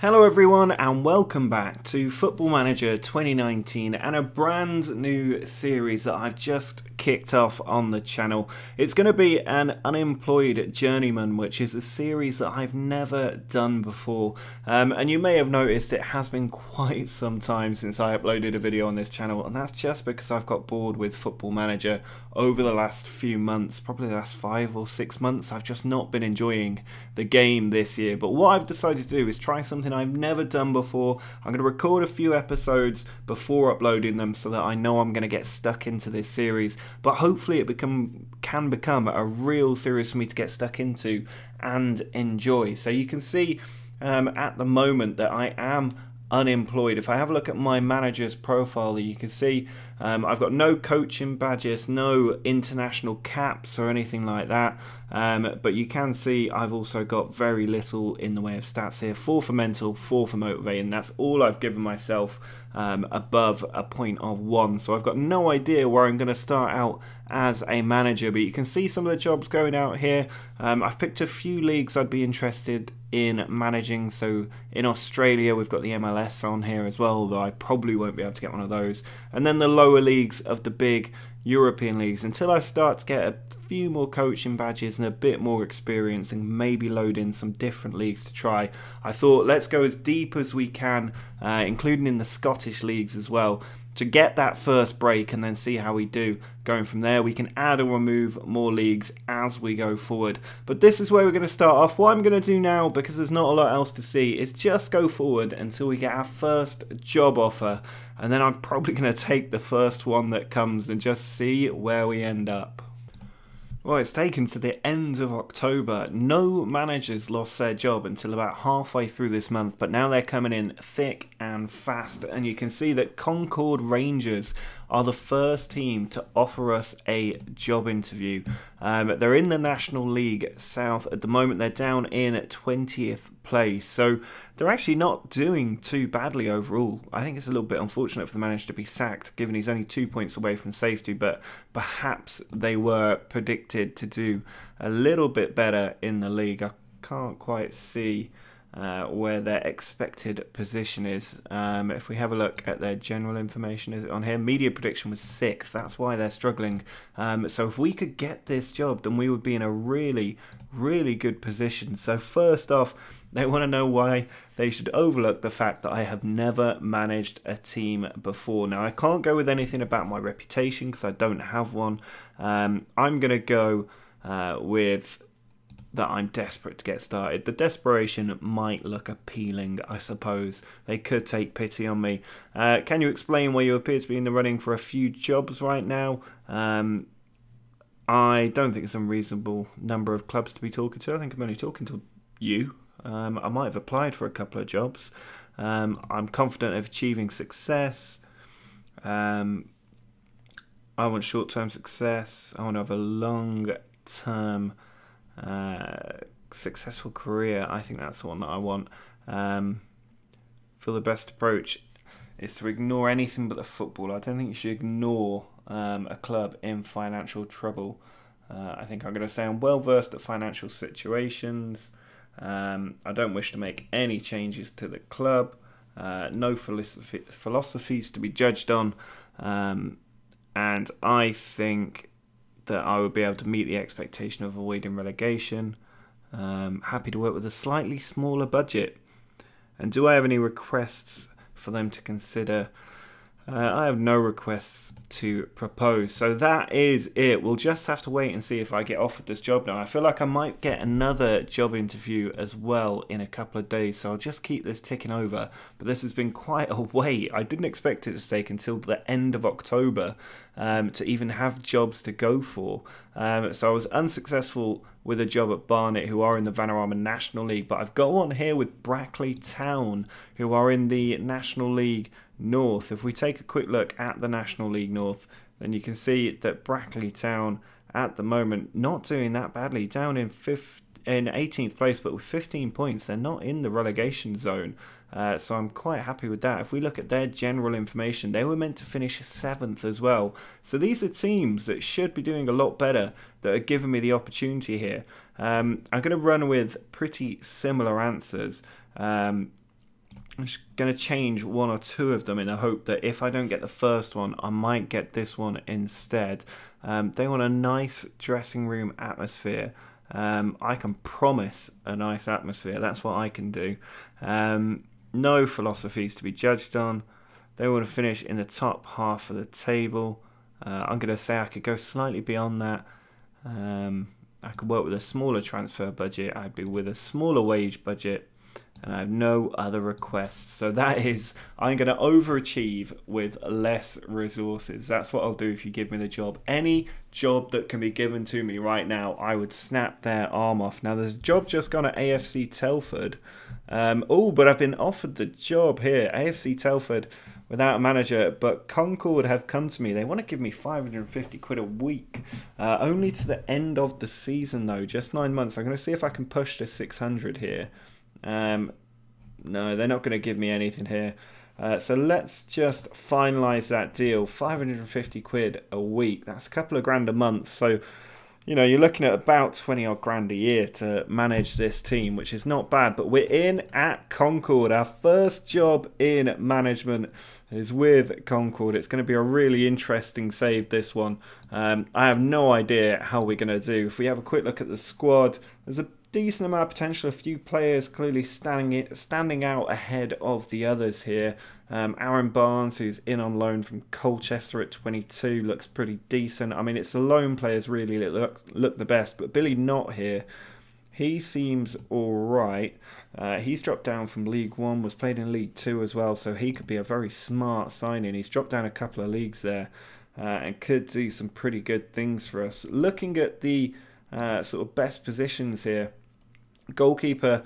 Hello everyone and welcome back to Football Manager 2019 and a brand new series that I've just kicked off on the channel. It's going to be an Unemployed Journeyman, which is a series that I've never done before, and you may have noticed it has been quite some time since I uploaded a video on this channel, and that's just because I've got bored with Football Manager over the last few months, probably the last 5 or 6 months. I've just not been enjoying the game this year, but what I've decided to do is try something I've never done before. I'm going to record a few episodes before uploading them so that I know I'm going to get stuck into this series, but hopefully it can become a real series for me to get stuck into and enjoy. So you can see at the moment that I am unemployed. If I have a look at my manager's profile, you can see I've got no coaching badges, no international caps or anything like that, but you can see I've also got very little in the way of stats here. 4 for mental, 4 for motivating. That's all I've given myself above a point of 1, so I've got no idea where I'm going to start out as a manager, but you can see some of the jobs going out here. I've picked a few leagues I'd be interested in managing. So in Australia we've got the MLS on here as well, though I probably won't be able to get one of those, and then the lower leagues of the big European leagues until I start to get a few more coaching badges and a bit more experience and maybe load in some different leagues to try. I thought let's go as deep as we can, including in the Scottish leagues as well, to get that first break and then see how we do. Going from there, we can add or remove more leagues as we go forward. But this is where we're going to start off. What I'm going to do now, because there's not a lot else to see, is just go forward until we get our first job offer. And then I'm probably going to take the first one that comes and just see where we end up. Well, it's taken to the end of October. No managers lost their job until about halfway through this month, but now they're coming in thick and fast, and you can see that Concord Rangers are the first team to offer us a job interview. They're in the National League South at the moment. They're down in 20th place, so they're actually not doing too badly overall. I think it's a little bit unfortunate for the manager to be sacked, given he's only 2 points away from safety, but perhaps they were predicted to do a little bit better in the league. I can't quite see where their expected position is. If we have a look at their general information, is it on here? Media prediction was 6th. That's why they're struggling. So if we could get this job, then we would be in a really good position. So first off, they want to know why they should overlook the fact that I have never managed a team before. Now, I can't go with anything about my reputation because I don't have one. I'm going to go with that I'm desperate to get started. The desperation might look appealing, I suppose. They could take pity on me. Can you explain why you appear to be in the running for a few jobs right now? I don't think it's an unreasonable number of clubs to be talking to. I think I'm only talking to you. I might have applied for a couple of jobs. I'm confident of achieving success. I want short-term success. I want to have a long-term successful career. I think that's the one that I want. Feel the best approach is to ignore anything but the football. I don't think you should ignore a club in financial trouble. I think I'm going to say I'm well versed at financial situations. I don't wish to make any changes to the club. No philosophies to be judged on, and I think that I would be able to meet the expectation of avoiding relegation. Happy to work with a slightly smaller budget. And do I have any requests for them to consider? I have no requests to propose. So that is it. We'll just have to wait and see if I get offered this job now. I feel like I might get another job interview as well in a couple of days, so I'll just keep this ticking over. But this has been quite a wait. I didn't expect it to take until the end of October to even have jobs to go for. So I was unsuccessful with a job at Barnet, who are in the Vanarama National League, but I've got one here with Brackley Town, who are in the National League North. If we take a quick look at the National League North, then you can see that Brackley Town at the moment not doing that badly, down in 18th place, but with 15 points. They're not in the relegation zone, so I'm quite happy with that. If we look at their general information, they were meant to finish 7th as well. So these are teams that should be doing a lot better, that are giving me the opportunity here. I'm going to run with pretty similar answers. I'm just going to change one or two of them in the hope that if I don't get the first one, I might get this one instead. They want a nice dressing room atmosphere. I can promise a nice atmosphere. That's what I can do. No philosophies to be judged on. They want to finish in the top half of the table. I'm going to say I could go slightly beyond that. I could work with a smaller transfer budget. I'd be with a smaller wage budget. And I have no other requests. So that is, I'm going to overachieve with less resources. That's what I'll do if you give me the job. Any job that can be given to me right now, I would snap their arm off. Now, there's a job just gone at AFC Telford. But I've been offered the job here. AFC Telford without a manager. But Concord have come to me. They want to give me 550 quid a week. Only to the end of the season, though. Just 9 months. I'm going to see if I can push to 600 here. No, they're not going to give me anything here. So let's just finalise that deal. 550 quid a week. That's a couple of grand a month. So, you know, you're looking at about 20 odd grand a year to manage this team, which is not bad. But we're in at Concord. Our first job in management is with Concord. It's going to be a really interesting save, this one. I have no idea how we're going to do. If we have a quick look at the squad, there's a decent amount of potential. A few players clearly standing out ahead of the others here. Aaron Barnes, who's in on loan from Colchester at 22, looks pretty decent. I mean, it's the loan players really that look the best, but Billy Knott here, he seems alright. He's dropped down from League 1, was played in League 2 as well, so he could be a very smart signing. He's dropped down a couple of leagues there and could do some pretty good things for us. Looking at the sort of best positions here, goalkeeper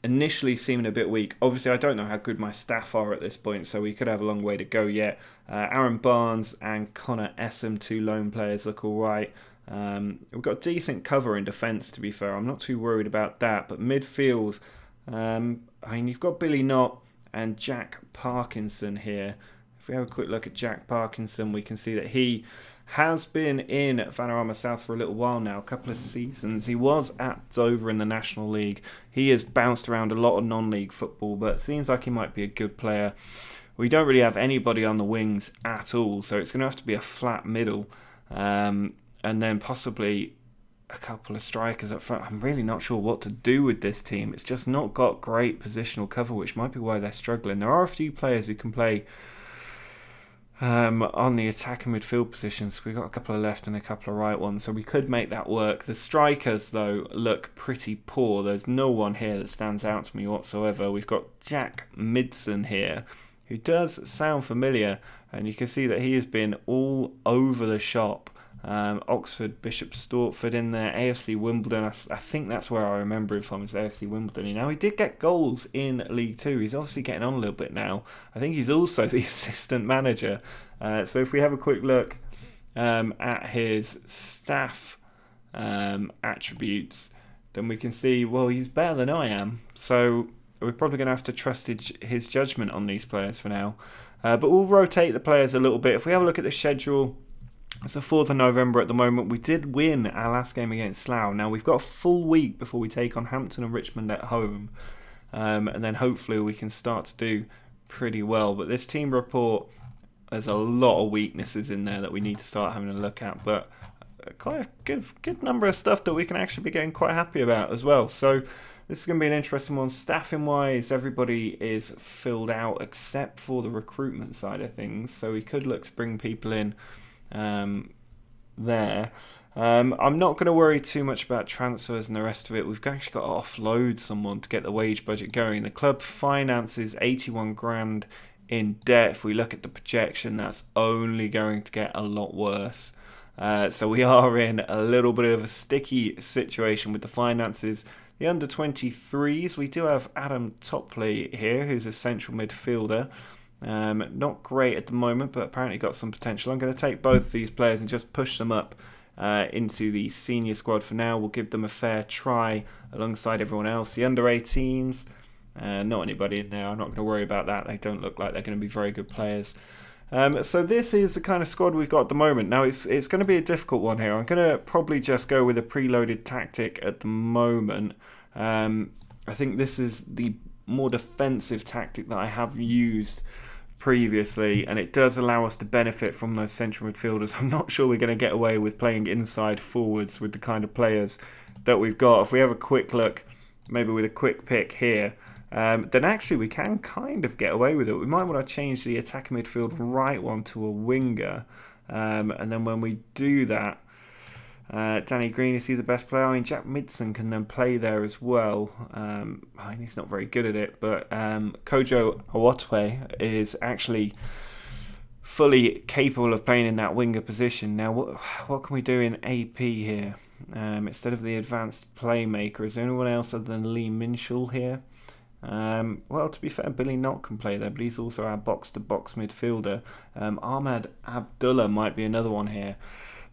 initially seeming a bit weak. Obviously, I don't know how good my staff are at this point, so we could have a long way to go yet. Aaron Barnes and Connor Essam, two lone players, look all right. We've got decent cover in defence, to be fair. I'm not too worried about that. But midfield, I mean, you've got Billy Knott and Jack Parkinson here. If we have a quick look at Jack Parkinson, we can see that he has been in Vanarama South for a little while now, a couple of seasons. He was at Dover in the National League. He has bounced around a lot of non-league football, but it seems like he might be a good player. We don't really have anybody on the wings at all, so it's going to have to be a flat middle. And then possibly a couple of strikers up front. I'm really not sure what to do with this team. It's just not got great positional cover, which might be why they're struggling. There are a few players who can play on the attack and midfield positions. We've got a couple of left and a couple of right ones, so we could make that work. The strikers, though, look pretty poor. There's no one here that stands out to me whatsoever. We've got Jack Midson here, who does sound familiar, and you can see that he has been all over the shop. Oxford, Bishop Stortford in there, AFC Wimbledon. I think that's where I remember him from, is AFC Wimbledon. Now, he did get goals in League 2. He's obviously getting on a little bit now. I think he's also the assistant manager. So if we have a quick look at his staff attributes, then we can see, well, he's better than I am. So we're probably going to have to trust his judgment on these players for now. But we'll rotate the players a little bit. If we have a look at the schedule, it's the 4th of November at the moment. We did win our last game against Slough. Now, we've got a full week before we take on Hampton and Richmond at home. And then hopefully we can start to do pretty well. But this team report, there's a lot of weaknesses in there that we need to start having a look at. But quite a good number of stuff that we can actually be getting quite happy about as well. So this is going to be an interesting one. Staffing-wise, everybody is filled out except for the recruitment side of things. So we could look to bring people in there. I'm not going to worry too much about transfers and the rest of it. We've actually got to offload someone to get the wage budget going. The club finances 81 grand in debt. If we look at the projection, that's only going to get a lot worse. So we are in a little bit of a sticky situation with the finances. The under-23s, we do have Adam Topley here, who's a central midfielder. Not great at the moment, but apparently got some potential. I'm going to take both these players and just push them up into the senior squad for now. We'll give them a fair try alongside everyone else. The under-18s, not anybody in there. I'm not going to worry about that. They don't look like they're going to be very good players. So this is the kind of squad we've got at the moment. Now, it's going to be a difficult one here. I'm going to probably just go with a preloaded tactic at the moment. I think this is the more defensive tactic that I have used previously, and it does allow us to benefit from those central midfielders. I'm not sure we're going to get away with playing inside forwards with the kind of players that we've got. If we have a quick look, maybe with a quick pick here, then actually we can kind of get away with it. We might want to change the attacking midfield right one to a winger, and then when we do that, Danny Green, is he the best player? I mean, Jack Midson can then play there as well. I mean, he's not very good at it, but Kojo Awotwe is actually fully capable of playing in that winger position. Now, what can we do in AP here? Instead of the advanced playmaker, is there anyone else other than Lee Minshall here? Well, to be fair, Billy Knott can play there, but he's also our box-to-box midfielder. Ahmad Abdullah might be another one here.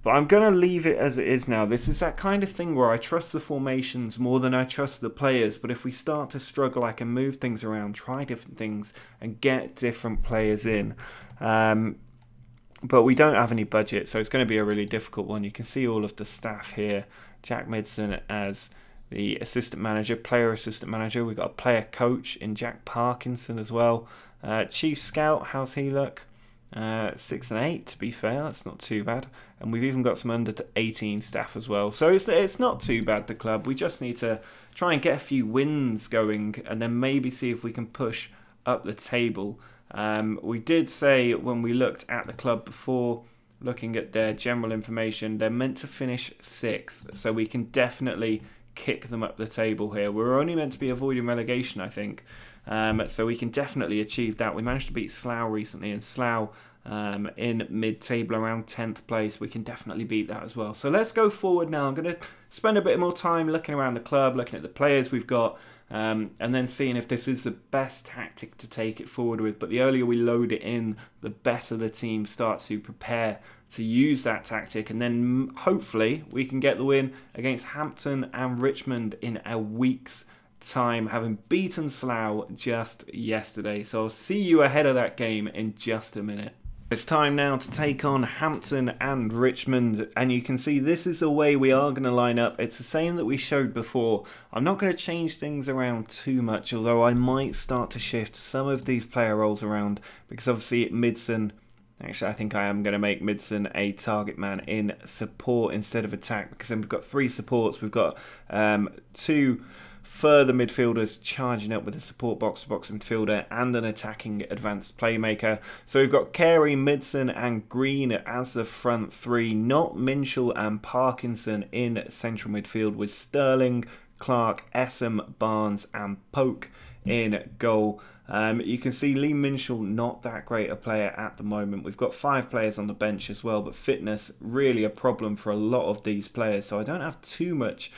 But I'm going to leave it as it is now. This is that kind of thing where I trust the formations more than I trust the players. But if we start to struggle, I can move things around, try different things, and get different players in. But we don't have any budget, so it's going to be a really difficult one. You can see all of the staff here. Jack Midson as the assistant manager, player assistant manager. We've got a player coach in Jack Parkinson as well. Chief scout, how's he look? 6 and 8, to be fair, that's not too bad. And we've even got some under to 18 staff as well, so it's not too bad, the club. We just need to try and get a few wins going, and then maybe see if we can push up the table. We did say when we looked at the club before, looking at their general information, they're meant to finish 6th, so we can definitely kick them up the table here. We're only meant to be avoiding relegation, I think. So we can definitely achieve that. We managed to beat Slough recently, and Slough in mid-table around 10th place. We can definitely beat that as well. So let's go forward now. I'm going to spend a bit more time looking around the club, looking at the players we've got, and then seeing if this is the best tactic to take it forward with. But the earlier we load it in, the better the team start to prepare to use that tactic, and then hopefully we can get the win against Hampton and Richmond in a week's time, having beaten Slough just yesterday. So I'll see you ahead of that game in just a minute. It's time now to take on Hampton and Richmond, and you can see this is the way we are going to line up. It's the same that we showed before. I'm not going to change things around too much, although I might start to shift some of these player roles around, because obviously Midson, actually I think I am going to make Midson a target man in support instead of attack, because then we've got 3 supports. We've got 2 further midfielders charging up with a support box-to-box midfielder and an attacking advanced playmaker. So we've got Carey, Midson and Green as the front 3, not Minshall and Parkinson in central midfield, with Sterling, Clark, Essam, Barnes and Polk in goal. You can see Lee Minshall not that great a player at the moment. We've got 5 players on the bench as well, but fitness really a problem for a lot of these players, so I don't have too much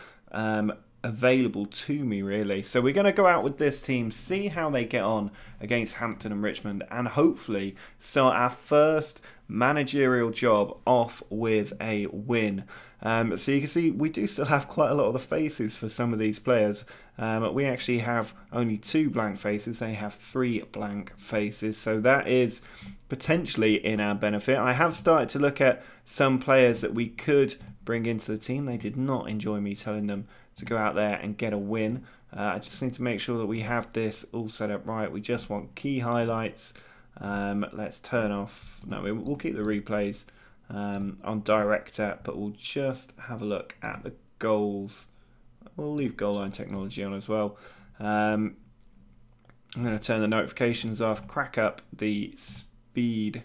available to me really. So we're going to go out with this team, see how they get on against Hampton and Richmond, and hopefully start our first managerial job off with a win. So you can see we do still have quite a lot of the faces for some of these players. We actually have only 2 blank faces, they have 3 blank faces, so that is potentially in our benefit. I have started to look at some players that we could bring into the team. They did not enjoy me telling them to go out there and get a win. I just need to make sure that we have this all set up right. We just want key highlights. Let's turn off, no, we'll keep the replays on director, but we'll just have a look at the goals. We'll leave goal line technology on as well. I'm going to turn the notifications off, crack up the speed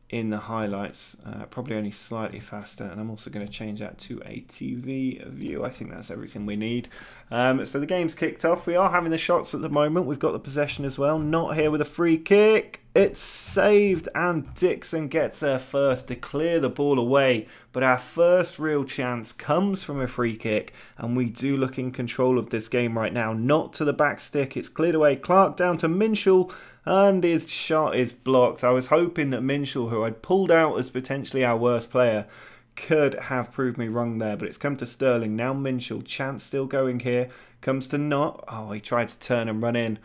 in the highlights, probably only slightly faster, and I'm also going to change that to a TV view. I think that's everything we need. So the game's kicked off. We are having the shots at the moment. We've got the possession as well. Not here with a free kick. It's saved, and Dixon gets there first to clear the ball away. But our first real chance comes from a free kick, and we do look in control of this game right now. Not to the back stick. It's cleared away. Clark down to Minshall, and his shot is blocked. I was hoping that Minshall, who I'd pulled out as potentially our worst player, could have proved me wrong there, but it's come to Sterling. Now Minshall, chance still going here. Comes to Knott. Oh, he tried to turn and run in.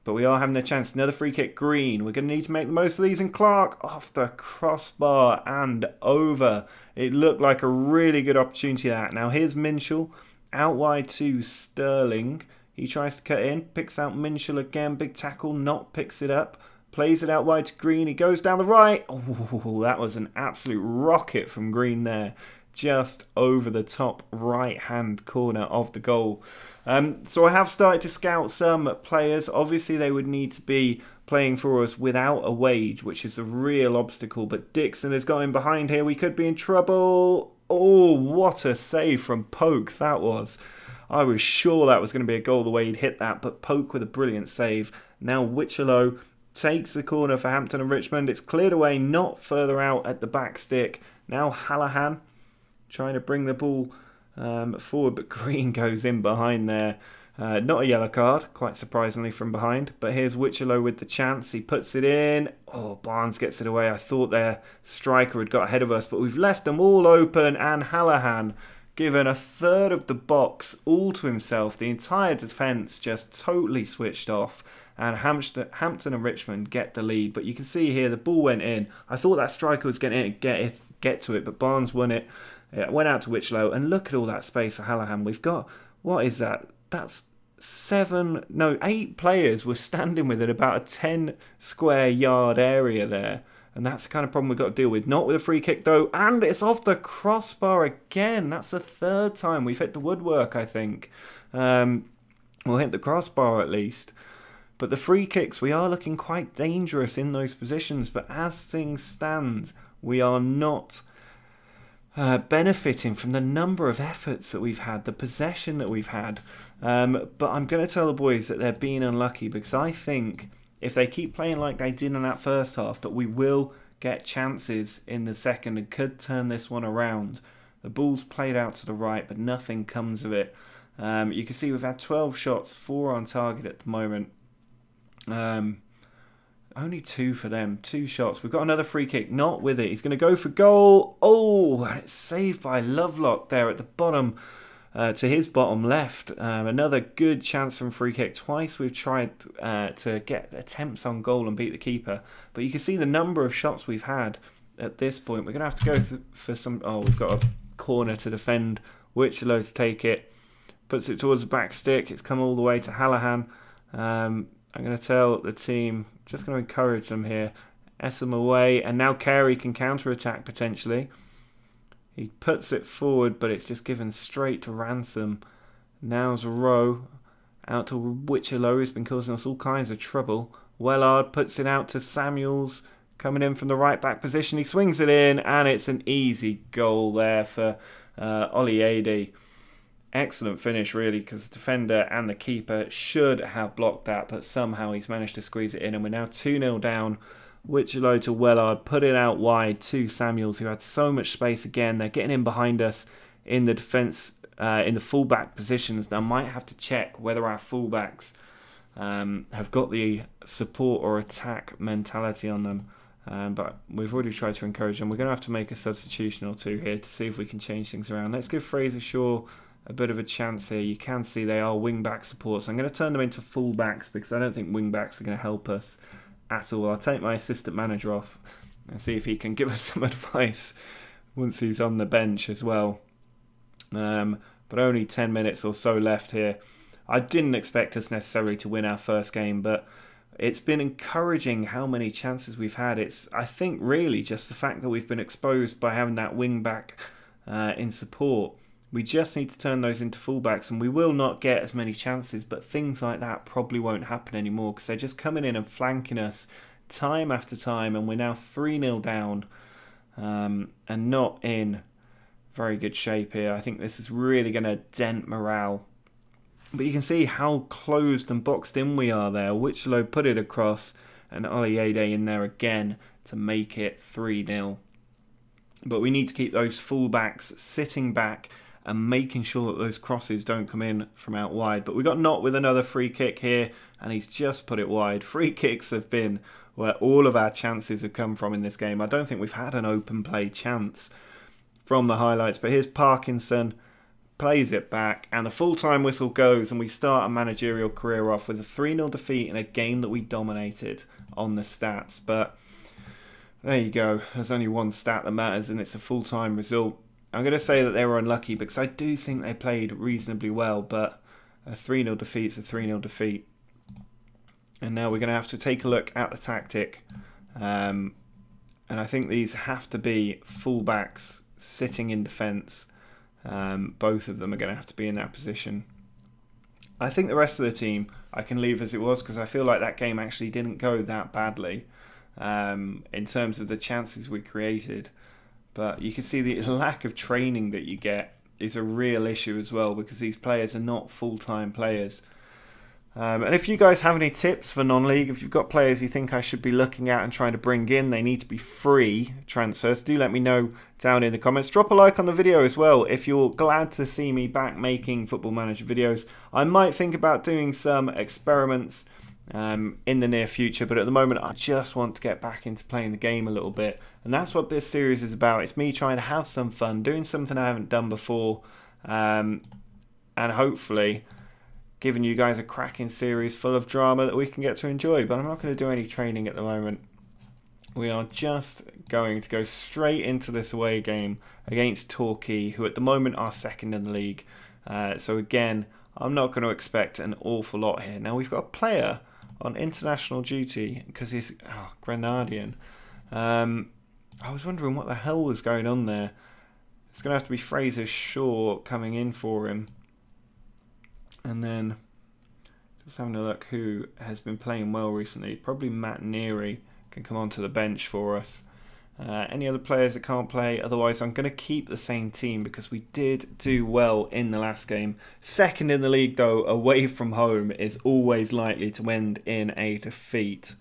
But we are having a chance. Another free kick, Green. We're going to need to make the most of these. And Clark off the crossbar and over. It looked like a really good opportunity that. Now here's Minshall. Out wide to Sterling. He tries to cut in, picks out Minshall again, big tackle, not picks it up. Plays it out wide to Green. He goes down the right. Oh, that was an absolute rocket from Green there. Just over the top right-hand corner of the goal. So I have started to scout some players. Obviously, they would need to be playing for us without a wage, which is a real obstacle. But Dixon has got him behind here. We could be in trouble. Oh, what a save from Poke that was. I was sure that was going to be a goal the way he'd hit that. But Poke with a brilliant save. Now Wichello takes the corner for Hampton and Richmond. It's cleared away, not further out at the back stick. Now Hallahan trying to bring the ball forward, but Green goes in behind there. Not a yellow card, quite surprisingly, from behind. But here's Wichello with the chance. He puts it in. Oh, Barnes gets it away. I thought their striker had got ahead of us, but we've left them all open. And Hallahan, given a third of the box all to himself, the entire defence just totally switched off. And Hampton and Richmond get the lead. But you can see here the ball went in. I thought that striker was going to get to it, but Barnes won it. It went out to Wichello. And look at all that space for Hallahan. We've got, what is that? That's 8 players were standing within about a 10 square yard area there. And that's the kind of problem we've got to deal with. Not with a free kick, though. And it's off the crossbar again. That's the third time we've hit the woodwork, I think. We'll hit the crossbar at least. But the free kicks, we are looking quite dangerous in those positions. But as things stand, we are not benefiting from the number of efforts that we've had, the possession that we've had. But I'm going to tell the boys that they're being unlucky, because I think if they keep playing like they did in that first half, that we will get chances in the second and could turn this one around. The ball's played out to the right, but nothing comes of it. You can see we've had 12 shots, 4 on target at the moment. Only 2 for them, 2 shots. We've got another free kick, not with it. He's going to go for goal. Oh, and it's saved by Lovelock there at the bottom, to his bottom left. Another good chance from free kick. Twice we've tried to get attempts on goal and beat the keeper. But you can see the number of shots we've had at this point. We're going to have to go for some... Oh, we've got a corner to defend. Wichello to take it. Puts it towards the back stick. It's come all the way to Hallahan. I'm going to tell the team, just going to encourage them here. Essam away, and now Carey can counter-attack potentially. He puts it forward, but it's just given straight to Ransom. Now's Rowe, out to Wichello, who's been causing us all kinds of trouble. Wellard puts it out to Samuels, coming in from the right-back position. He swings it in, and it's an easy goal there for Oliade. Excellent finish, really, because the defender and the keeper should have blocked that, but somehow he's managed to squeeze it in, and we're now 2-0 down. Wichello to Wellard, put it out wide to Samuels, who had so much space again. They're getting in behind us in the defence, in the fullback positions. Now, I might have to check whether our fullbacks have got the support or attack mentality on them. But we've already tried to encourage them. We're going to have to make a substitution or two here to see if we can change things around. Let's give Fraser Shaw a bit of a chance here. You can see they are wing-back supports. I'm going to turn them into full-backs because I don't think wing-backs are going to help us at all. I'll take my assistant manager off and see if he can give us some advice once he's on the bench as well. But only 10 minutes or so left here. I didn't expect us necessarily to win our first game, but it's been encouraging how many chances we've had. It's, I think, really just the fact that we've been exposed by having that wing-back in support. We just need to turn those into fullbacks, and we will not get as many chances, but things like that probably won't happen anymore because they're just coming in and flanking us time after time, and we're now 3-0 down and not in very good shape here. I think this is really going to dent morale. But you can see how closed and boxed in we are there. Wichello put it across, and Oliade in there again to make it 3-0. But we need to keep those fullbacks sitting back and making sure that those crosses don't come in from out wide. But we got Knott with another free kick here, and he's just put it wide. Free kicks have been where all of our chances have come from in this game. I don't think we've had an open play chance from the highlights. But here's Parkinson, plays it back, and the full-time whistle goes, and we start a managerial career off with a 3-0 defeat in a game that we dominated on the stats. But there you go. There's only one stat that matters, and it's a full-time result. I'm going to say that they were unlucky because I do think they played reasonably well, but A 3-0 defeat is a 3-0 defeat. And now we're going to have to take a look at the tactic. And I think these have to be fullbacks sitting in defence. Both of them are going to have to be in that position. I think the rest of the team I can leave as it was, because I feel like that game actually didn't go that badly in terms of the chances we created. But you can see the lack of training that you get is a real issue as well, because these players are not full-time players. And if you guys have any tips for non-league, if you've got players you think I should be looking at and trying to bring in, they need to be free transfers, do let me know down in the comments. Drop a like on the video as well if you're glad to see me back making Football Manager videos. I might think about doing some experiments in the near future, but at the moment I just want to get back into playing the game a little bit, and that's what this series is about. It's me trying to have some fun, doing something I haven't done before, and hopefully giving you guys a cracking series full of drama that we can get to enjoy. But I'm not going to do any training at the moment. We are just going to go straight into this away game against Torquay, who at the moment are second in the league. So again, I'm not going to expect an awful lot here. Now we've got a player on international duty because he's Grenadian. I was wondering what the hell was going on there. It's going to have to be Fraser Shaw coming in for him. And then just having a look who has been playing well recently. Probably Matt Neary can come onto the bench for us. Any other players that can't play? Otherwise, I'm going to keep the same team because we did do well in the last game. Second in the league, though, away from home is always likely to end in a defeat.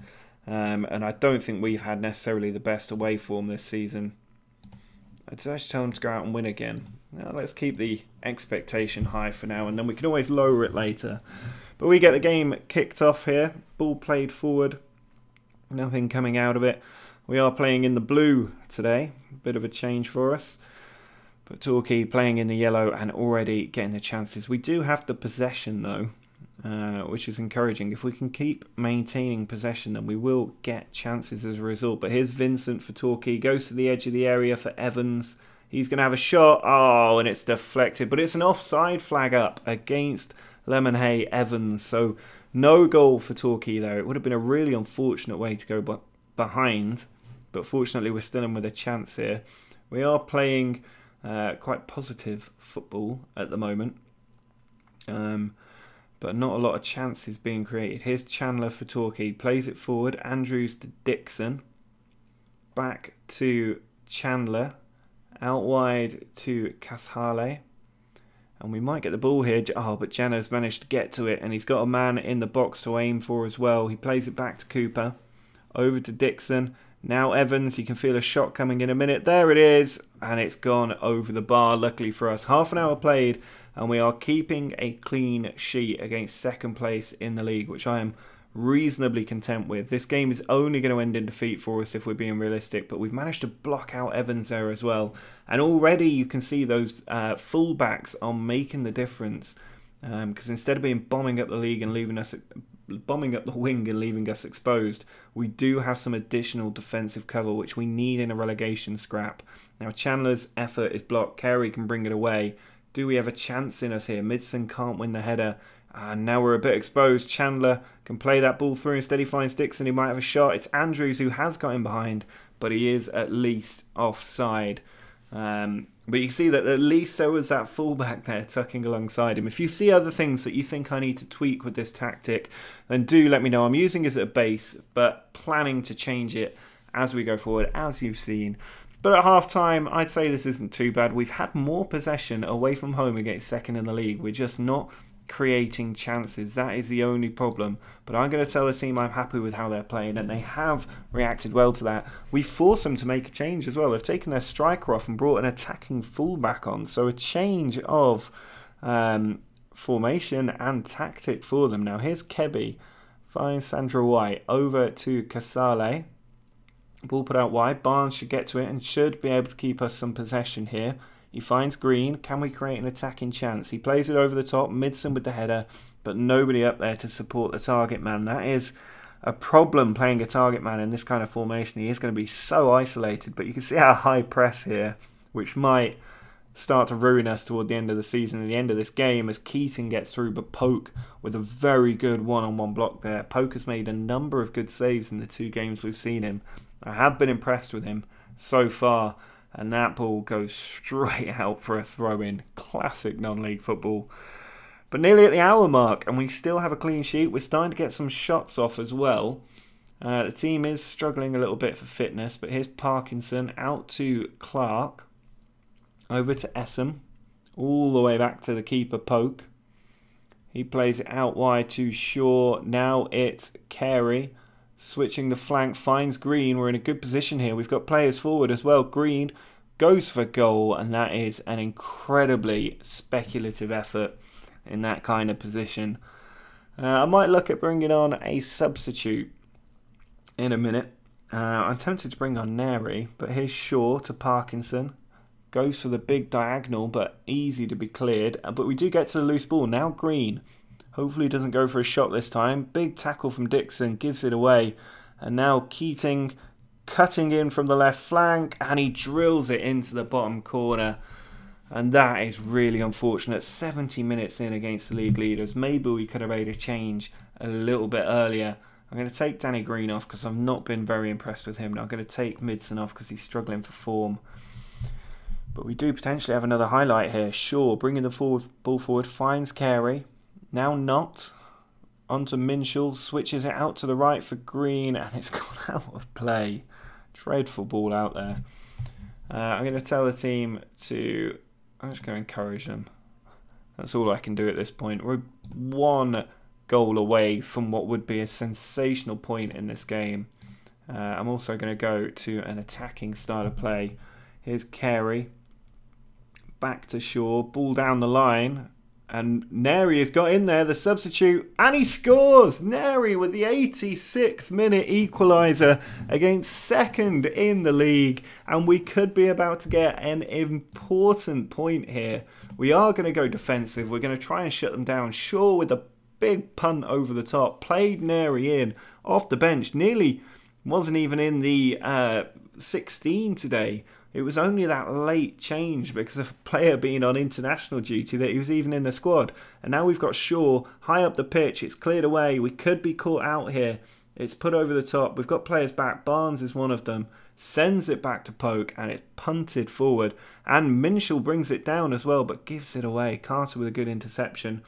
And I don't think we've had necessarily the best away form this season. I'd just tell them to go out and win again. Now, let's keep the expectation high for now, and then we can always lower it later. But we get the game kicked off here. Ball played forward. Nothing coming out of it. We are playing in the blue today. A bit of a change for us. But Torquay playing in the yellow and already getting the chances. We do have the possession, though, which is encouraging. If we can keep maintaining possession, then we will get chances as a result. But here's Vincent for Torquay. Goes to the edge of the area for Evans. He's going to have a shot. Oh, and it's deflected. But it's an offside flag up against Lemonhay Evans. So no goal for Torquay there. It would have been a really unfortunate way to go behind. But fortunately, we're still in with a chance here. We are playing quite positive football at the moment. But not a lot of chances being created. Here's Chandler for Torquay. Plays it forward. Andrews to Dixon. Back to Chandler. Out wide to Casale. And we might get the ball here. Oh, but Jenner's managed to get to it. And he's got a man in the box to aim for as well. He plays it back to Cooper. Over to Dixon. Now Evans. You can feel a shot coming in a minute. There it is. And it's gone over the bar. Luckily for us. Half an hour played. And we are keeping a clean sheet against second place in the league, which I am reasonably content with. This game is only going to end in defeat for us if we're being realistic, but we've managed to block out Evans there as well. And already you can see those fullbacks are making the difference, because instead of being bombing up the league and leaving us, bombing up the wing and leaving us exposed, we do have some additional defensive cover which we need in a relegation scrap. Now Chandler's effort is blocked. Carey can bring it away. Do we have a chance in us here? Midson can't win the header. And now we're a bit exposed. Chandler can play that ball through. Instead he finds Dixon. He might have a shot. It's Andrews who has got him behind, but he is at least offside. But you can see that at least there was that fullback there tucking alongside him. If you see other things that you think I need to tweak with this tactic, then do let me know. I'm using it as a base, but planning to change it as we go forward, as you've seen. But at half-time, I'd say this isn't too bad. We've had more possession away from home against second in the league. We're just not creating chances. That is the only problem. But I'm going to tell the team I'm happy with how they're playing, and they have reacted well to that. We forced them to make a change as well. They've taken their striker off and brought an attacking fullback on. So a change of formation and tactic for them. Now here's Kebby. Finds Sandra White. Over to Casale. Ball put out wide. Barnes should get to it and should be able to keep us some possession here. He finds Green. Can we create an attacking chance? He plays it over the top. Midson with the header, but nobody up there to support the target man. That is a problem playing a target man in this kind of formation. He is going to be so isolated, but you can see our high press here, which might start to ruin us toward the end of the season and the end of this game as Keating gets through, but Poke with a very good one-on-one block there. Poke has made a number of good saves in the 2 games we've seen him. I have been impressed with him so far, and that ball goes straight out for a throw-in. Classic non-league football. But nearly at the hour mark, and we still have a clean sheet. We're starting to get some shots off as well. The team is struggling a little bit for fitness, but here's Parkinson out to Clark. Over to Essam, all the way back to the keeper, Poke. He plays it out wide to Shaw. Now it's Carey, switching the flank, finds Green. We're in a good position here. We've got players forward as well. Green goes for goal, and that is an incredibly speculative effort in that kind of position. I might look at bringing on a substitute in a minute. I'm tempted to bring on Neri, but here's Shaw to Parkinson. Goes for the big diagonal, but easy to be cleared. But we do get to the loose ball. Now Green. Hopefully he doesn't go for a shot this time. Big tackle from Dixon. Gives it away. And now Keating cutting in from the left flank. And he drills it into the bottom corner. And that is really unfortunate. 70 minutes in against the league leaders. Maybe we could have made a change a little bit earlier. I'm going to take Danny Green off because I've not been very impressed with him. Now I'm going to take Midson off because he's struggling for form. But we do potentially have another highlight here. Shaw bringing the ball forward, finds Carey. Now not. Onto Minshall, switches it out to the right for Green, and it's gone out of play. Dreadful ball out there. I'm going to tell the team to... I'm just going to encourage them. That's all I can do at this point. We're 1 goal away from what would be a sensational point in this game. I'm also going to go to an attacking style of play. Here's Carey. Back to Shaw, ball down the line, and Neri has got in there, the substitute, and he scores! Neri with the 86th minute equaliser against second in the league, and we could be about to get an important point here. We are going to go defensive, we're going to try and shut them down. Shaw with a big punt over the top, played Neri in, off the bench, nearly wasn't even in the 16 today. It was only that late change because of a player being on international duty that he was even in the squad. And now we've got Shaw high up the pitch. It's cleared away. We could be caught out here. It's put over the top. We've got players back. Barnes is one of them. Sends it back to Poke and it's punted forward. And Minshall brings it down as well but gives it away. Carter with a good interception.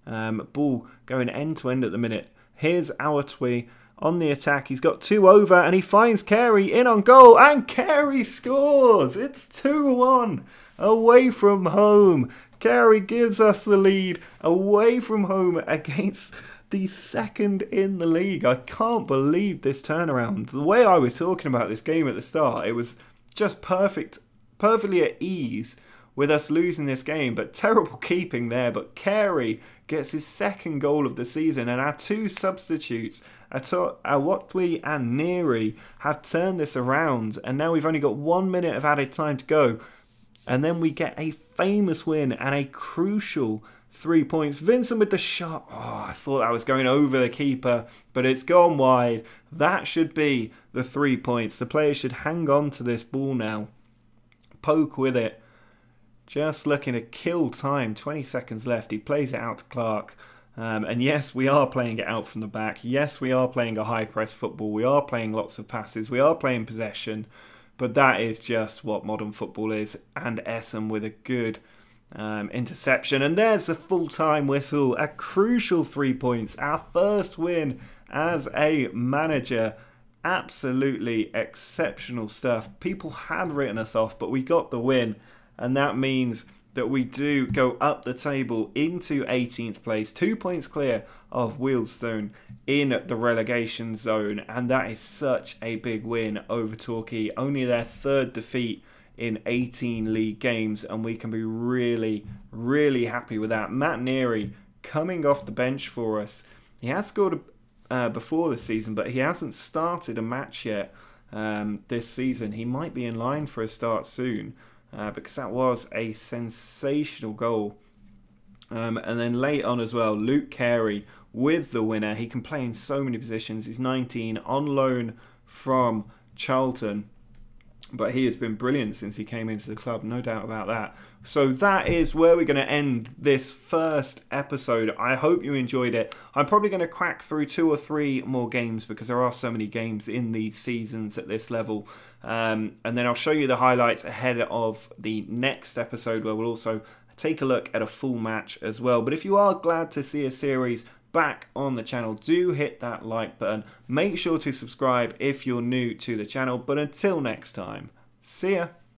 Ball going end to end at the minute. Here's our Twee. On the attack, he's got 2 over and he finds Carey in on goal and Carey scores! It's 2-1 away from home. Carey gives us the lead away from home against the second in the league. I can't believe this turnaround. The way I was talking about this game at the start, it was just perfectly at ease with us losing this game, but terrible keeping there. But Carey gets his 2nd goal of the season, and our 2 substitutes, Awotwi and Neri, have turned this around, and now we've only got 1 minute of added time to go, and then we get a famous win and a crucial 3 points. Vincent with the shot. Oh, I thought that was going over the keeper, but it's gone wide. That should be the 3 points. The players should hang on to this ball now. Poke with it. Just looking to kill time. 20 seconds left. He plays it out to Clark. And yes, we are playing it out from the back. Yes, we are playing a high press football. We are playing lots of passes. We are playing possession. But that is just what modern football is. And Essam with a good interception. And there's the full-time whistle. A crucial 3 points. Our first win as a manager. Absolutely exceptional stuff. People had written us off, but we got the win. And that means that we do go up the table into 18th place, 2 points clear of Wealdstone in the relegation zone. And that is such a big win over Torquay. Only their 3rd defeat in 18 league games. And we can be really, really happy with that. Matt Neri coming off the bench for us. He has scored before this season, but he hasn't started a match yet this season. He might be in line for a start soon. Because that was a sensational goal. And then late on as well, Luke Carey with the winner. He can play in so many positions. He's 19, on loan from Charlton. But he has been brilliant since he came into the club, no doubt about that. So that is where we're going to end this first episode. I hope you enjoyed it. I'm probably going to crack through 2 or 3 more games because there are so many games in these seasons at this level. And then I'll show you the highlights ahead of the next episode, where we'll also take a look at a full match as well. But if you are glad to see a series back on the channel, do hit that like button. Make sure to subscribe if you're new to the channel. But until next time, see ya.